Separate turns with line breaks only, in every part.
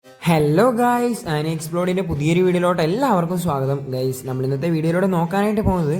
Hello guys, ആന എക്സ്പ്ലോഡിൻ്റെ പുതിയൊരു വീഡിയോയിലോട്ട് എല്ലാവർക്കും സ്വാഗതം. ഗൈസ്, നമ്മൾ ഇന്നത്തെ വീഡിയോയിലൂടെ നോക്കാനായിട്ട് പോകുന്നത്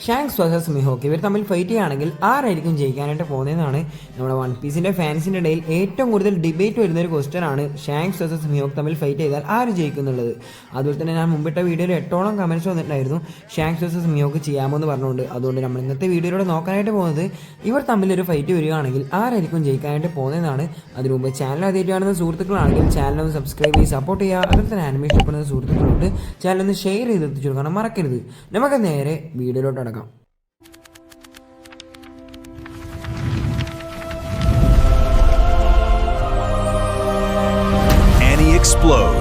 ഷാങ്ക്സ് വേഴ്സസ് മിഹോക്ക്. ഇവർ തമ്മിൽ ഫൈറ്റ് ചെയ്യുകയാണെങ്കിൽ ആരായിരിക്കും ജയിക്കാനായിട്ട് പോകുന്നതെന്നാണ് നമ്മുടെ വൺ പീസിൻ്റെ ഫാൻസിൻ്റെ ഇടയിൽ ഏറ്റവും കൂടുതൽ ഡിബേറ്റ് വരുന്നൊരു ക്വസ്റ്റ്യൻ ആണ്. ഷാങ്ക്സ് വേഴ്സസ് മിഹോക്ക് തമ്മിൽ ഫൈറ്റ് ചെയ്താൽ ആര് ജയിക്കുന്നുള്ളത്. അതുപോലെ തന്നെ ഞാൻ മുമ്പിട്ട വീഡിയോയിൽ 8ഓളം കമൻറ്റ്സ് വന്നിട്ടുണ്ടായിരുന്നു ഷാങ്ക്സ് വേഴ്സസ് മിഹോക്ക് ചെയ്യാമെന്ന് പറഞ്ഞുകൊണ്ട്. അതുകൊണ്ട് നമ്മൾ ഇന്നത്തെ വീഡിയോയിലൂടെ നോക്കാനായിട്ട് പോകുന്നത് ഇവർ തമ്മിലൊരു ഫൈറ്റ് വരികയാണെങ്കിൽ ആരായിരിക്കും ജയിക്കാനായിട്ട് പോകുന്നതെന്നാണ്. അതിനു മുമ്പ് ചാനൽ ആദ്യമായിട്ട് കാണുന്ന സുഹൃത്തുക്കളാണെങ്കിൽ ചാനൽ ഒന്ന് സബ്സ്ക്രൈബ് ചെയ്ത് സപ്പോർട്ട് ചെയ്യുക. അതുപോലെ തന്നെ ആനിമേഷൻ ഇഷ്ടപ്പെടുന്ന സുഹൃത്തുക്കളോട് ചാനൽ ഒന്ന് ഷെയർ ചെയ്ത് എത്തിച്ചു കൊടുക്കണം, മറക്കരുത്. നമുക്ക് നേരെ വീഡിയോയിലോട്ട് അടക്കാം.
Explode.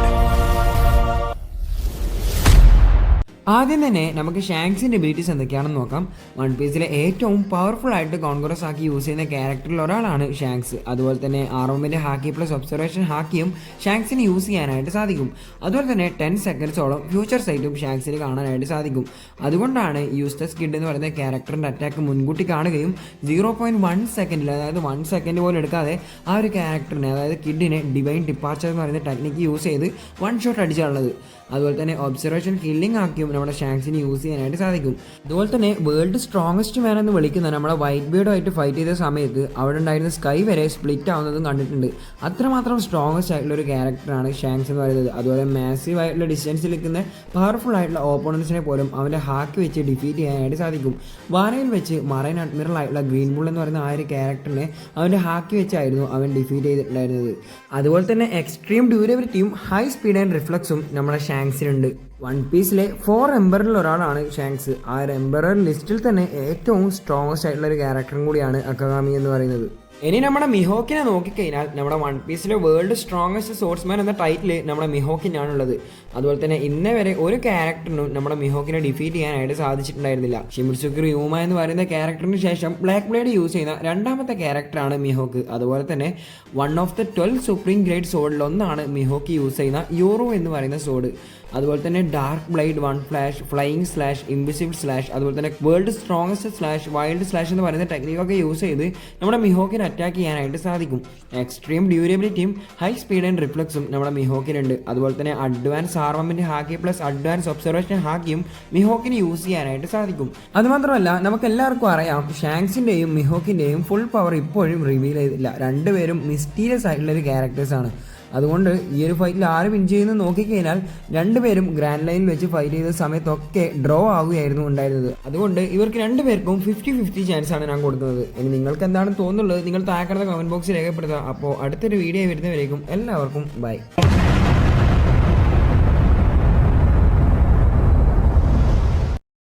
ആദ്യം തന്നെ നമുക്ക് ഷാങ്ക്സിൻ്റെ എബിലിറ്റീസ് എന്തൊക്കെയാണെന്ന് നോക്കാം. വൺ പീസിലെ ഏറ്റവും പവർഫുൾ ആയിട്ട് കോൺഗ്രസ് ആക്കി യൂസ് ചെയ്യുന്ന ക്യാരക്ടറിൽ ഒരാളാണ് ഷാങ്ക്സ്. അതുപോലെ തന്നെ ആർമമിൻ്റെ ഹാക്കി പ്ലസ് ഒബ്സർവേഷൻ ഹാക്കിയും ഷാങ്ക്സിന് യൂസ് ചെയ്യാനായിട്ട് സാധിക്കും. അതുപോലെ തന്നെ 10 സെക്കൻഡ്സോളം ഫ്യൂച്ചർ സൈറ്റും ഷാങ്ക്സിന് കാണാനായിട്ട് സാധിക്കും. അതുകൊണ്ടാണ് യൂസ്ലെസ് കിഡ് എന്ന് പറയുന്ന ക്യാരക്ടറിൻ്റെ അറ്റാക്ക് മുൻകൂട്ടി കാണുകയും 0.1 സെക്കൻഡിൽ, അതായത് 1 സെക്കൻഡ് പോലും എടുക്കാതെ ആ ഒരു ക്യാരക്ടറിനെ, അതായത് കിഡിനെ ഡിവൈൻ ഡിപ്പാർച്ചർ എന്ന് പറയുന്ന ടെക്നിക്ക് യൂസ് ചെയ്ത് 1 ഷോട്ട് അടിച്ചാണുള്ളത്. അതുപോലെ തന്നെ ഒബ്സർവേഷൻ കില്ലിംഗ് ആക്കിയും നമ്മുടെ ഷാങ്ക്സിന് യൂസ് ചെയ്യാനായിട്ട് സാധിക്കും. അതുപോലെ തന്നെ വേൾഡ് സ്ട്രോങ്ങസ്റ്റ് മാൻ എന്ന് വിളിക്കുന്ന നമ്മുടെ വൈറ്റ് ബീഡുമായിട്ട് ഫൈറ്റ് ചെയ്ത സമയത്ത് അവിടെ ഉണ്ടായിരുന്ന സ്കൈ വരെ സ്പ്ലിറ്റ് ആവുന്നതും കണ്ടിട്ടുണ്ട്. അത്രമാത്രം സ്ട്രോങ്ങസ്റ്റ് ആയിട്ടുള്ള ഒരു ക്യാരക്ടറാണ് ഷാങ്ക്സ് എന്ന് പറയുന്നത്. അതുപോലെ മാസീവ് ആയിട്ടുള്ള ഡിസ്റ്റൻസിൽ നിൽക്കുന്ന പവർഫുൾ ആയിട്ടുള്ള ഓപ്പോണൻസിനെ പോലും അവൻ്റെ ഹാക്ക് വെച്ച് ഡിഫീറ്റ് ചെയ്യാനായിട്ട് സാധിക്കും. വാനയിൽ വെച്ച് മറൈൻ അഡ്മിറൽ ആയിട്ടുള്ള ഗ്രീൻ ബുൾ എന്ന് പറയുന്ന ആ ഒരു ക്യാരക്ടറിനെ അവൻ്റെ ഹാക്ക് വെച്ചായിരുന്നു അവൻ ഡിഫീറ്റ് ചെയ്തിട്ടുണ്ടായിരുന്നത്. അതുപോലെ തന്നെ എക്സ്ട്രീം ഡ്യൂറബിലിറ്റിയും ഹൈ സ്പീഡ് ആൻഡ് റിഫ്ലക്സും നമ്മുടെ ഷാങ്ക്സിനുണ്ട്. വൺ പീസിലെ 4 എംബറിൽ ഒരാളാണ് ഷാങ്ക്സ്. ആ ഒരു എംബറർ ലിസ്റ്റിൽ തന്നെ ഏറ്റവും സ്ട്രോങ്ങസ്റ്റ് ആയിട്ടുള്ള ഒരു ക്യാരക്ടറും കൂടിയാണ് അക്കഗാമി എന്ന് പറയുന്നത്. ഇനി നമ്മുടെ മിഹോക്കിനെ നോക്കിക്കഴിഞ്ഞാൽ നമ്മുടെ വൺ പീസിലെ വേൾഡ് സ്ട്രോങ്ങസ്റ്റ് സോർട്സ്മാൻ എന്ന ടൈറ്റിൽ നമ്മുടെ മിഹോക്കിനാണുള്ളത്. അതുപോലെ തന്നെ ഇന്നേ വരെ ഒരു ക്യാരക്ടറിനും നമ്മുടെ മിഹോക്കിനെ ഡിഫീറ്റ് ചെയ്യാനായിട്ട് സാധിച്ചിട്ടുണ്ടായിരുന്നില്ല. ഷിമിത്സുക്കി റിയൂമ എന്ന് പറയുന്ന ക്യാരക്ടറിന് ശേഷം ബ്ലാക്ക് ബ്ലേഡ് യൂസ് ചെയ്യുന്ന രണ്ടാമത്തെ ക്യാരക്ടറാണ് മിഹോക്ക്. അതുപോലെ തന്നെ 1 ഓഫ് ദ 12 സുപ്രീം ഗ്രേഡ് സോഡിൽ ഒന്നാണ് മിഹോക്കി യൂസ് ചെയ്യുന്ന യോറോ എന്ന് പറയുന്ന സോഡ്. അതുപോലെ തന്നെ dark blade, 1 flash, flying slash, invisible slash, അതുപോലെ തന്നെ world strongest slash, wild slash എന്ന് പറയുന്ന ടെക്നിക്കൊക്കെ യൂസ് ചെയ്ത് നമ്മുടെ മിഹോക്കിനെ അറ്റാക്ക് ചെയ്യാനായിട്ട് സാധിക്കും. എക്സ്ട്രീം ഡ്യൂറബിലിറ്റിയും ഹൈ സ്പീഡ് ആൻഡ് റിഫ്ലക്സും നമ്മുടെ മിഹോക്കിനുണ്ട്. അതുപോലെ തന്നെ അഡ്വാൻസ് ആർമമെന്റ് ഹാക്കി പ്ലസ് അഡ്വാൻസ് ഒബ്സർവേഷൻ ഹാക്കിയും മിഹോക്കിന് യൂസ് ചെയ്യാനായിട്ട് സാധിക്കും. അതുമാത്രമല്ല, നമുക്ക് എല്ലാവർക്കും അറിയാം ഷാങ്ക്സിൻ്റെയും മിഹോക്കിൻ്റെയും ഫുൾ പവർ ഇപ്പോഴും റിവീൽ ചെയ്തില്ല. രണ്ടുപേരും മിസ്റ്റീരിയസ് ആയിട്ടുള്ള ഒരു ക്യാരക്ടേഴ്സാണ്. അതുകൊണ്ട് ഈ ഒരു ഫൈറ്റിൽ ആര് വിൻ ചെയ്യുന്നു നോക്കിക്കഴിഞ്ഞാൽ രണ്ടുപേരും ഗ്രാൻഡ് ലൈനിൽ വെച്ച് ഫൈറ്റ് ചെയ്ത സമയത്തൊക്കെ ഡ്രോ ആവുകയായിരുന്നു ഉണ്ടായിരുന്നത്. അതുകൊണ്ട് ഇവർക്ക് രണ്ടുപേർക്കും 50-50 ചാൻസ് ആണ് ഞാൻ കൊടുക്കുന്നത്. ഇനി നിങ്ങൾക്ക് എന്താണ് തോന്നുന്നുള്ളത് നിങ്ങൾ താഴെ കമന്റ് ബോക്സിൽ രേഖപ്പെടുത്തുക. അപ്പോൾ അടുത്തൊരു വീഡിയോ വരുന്നവരേക്കും എല്ലാവർക്കും ബൈ.